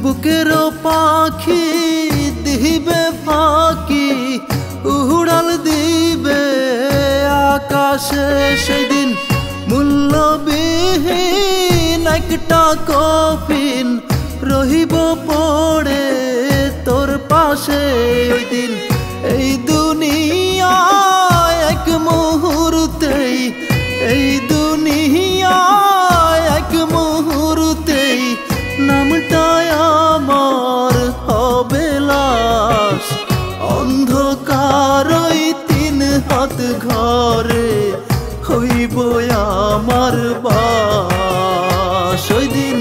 বুকেরও পাখি দিবে ফাঁকি, উড়াল দিবে আকাশে সেদিন। মূল্যবিহীন একটা কফিন রহিব পড়ে তোর পাশে ওই দিন। এই দুনিয়ায় এক মুহূর্তেই, এই দুনিয়ায় এক মুহূর্তেই নামটাই আমার হবে লাশ। অন্ধকার ওই তিন হাত ঘরে হইব আমার বাস ওই দিন।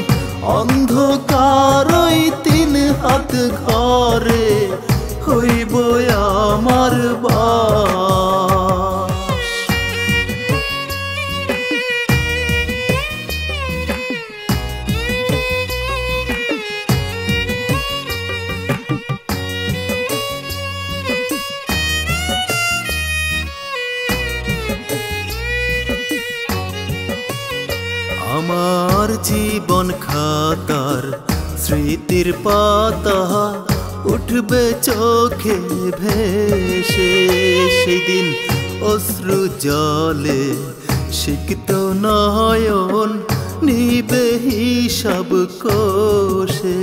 অন্ধকার ওই তিন হাত ঘরে হইব আমার বাস। আমার জীবন খাতার স্মৃতির পাতা উঠবে চোখে ভেসে সেদিন। অশ্রু জলে সিক্ত নয়ন নিবে হিসাব কোষে।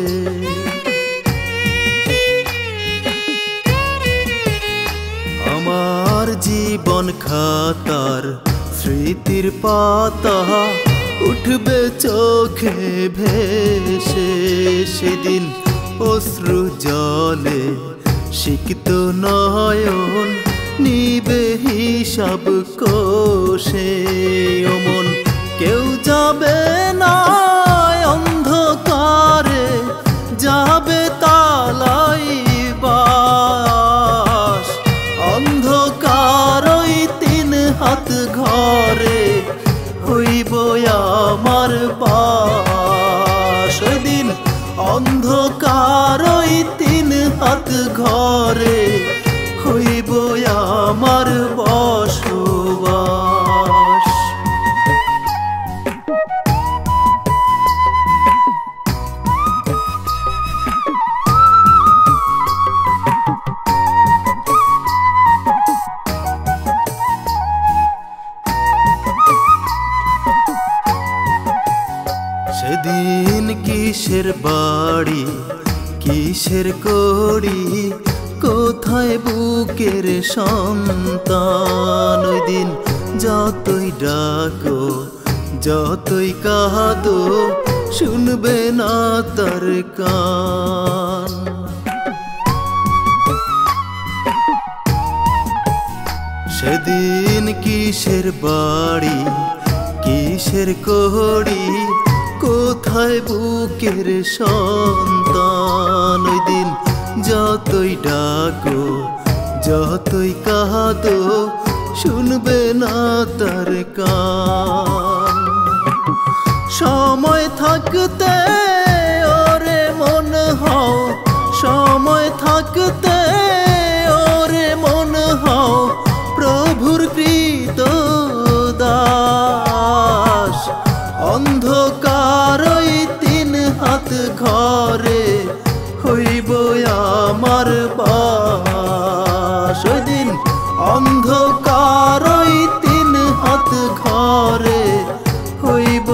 আমার জীবন খাতার স্মৃতির পাতা উঠবে চোখে ভেসে সেদিন। অশ্রু জলে সিক্ত নয়ন নিবে হিসাব কোষে। ওমন কেউ যাবে না অন্ধকারে, যাবে তালাই বাস। অন্ধকার ওই তিন হাত ঘরে হইব আমার বাস ওই দিন। অন্ধকার ওই তিন হাত ঘরে হইব আমার বসবাস। সেদিন কিসের বাড়ি কিসের কড়ি, কোথায় বুকের সন্তান ওই দিন। যতই ডাকো যতই কাঁদো শুনবে না তার কান। সেদিন কিসের বাড়ি কিসের কড়ি, কোথায় বুকের সন্তান ওই দিন। যতই ডাকো যতই কাঁদো শুনবে না তার কান। সময় থাকতে ওরে মন হও, সময় থাকতে ওরে মন হও প্রভুর কৃত দাস। অন্ধকার ওই তিন হাত ঘরে হইব আমার বাস ওই দিন। অন্ধকার ওই তিন হাত ঘরে হইব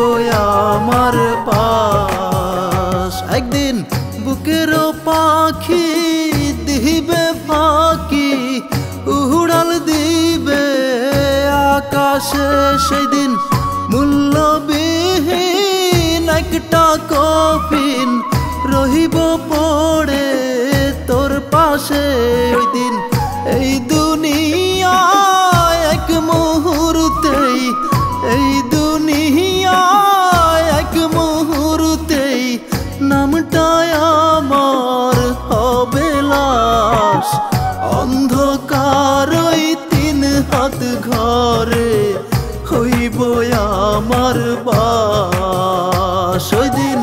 আমার বাস। একদিন বুকেরও পাখি দিবে ফাঁকি, উড়াল দিবে আকাশে সেদিন। মূল্যবিহীন একটা কফিন রহিব পড়ে তোর পাশে ওই দিন। এই দুনিয়ায় এক মুহূর্তেই, এই দুনিয়ায় এক মুহূর্তেই নামটাই আমার হবে লাশ। অন্ধকার ওই তিন হাত ঘরে হইব আমার বাস ওই দিন।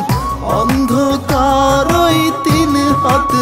অন্ধকার ওই তিন হাত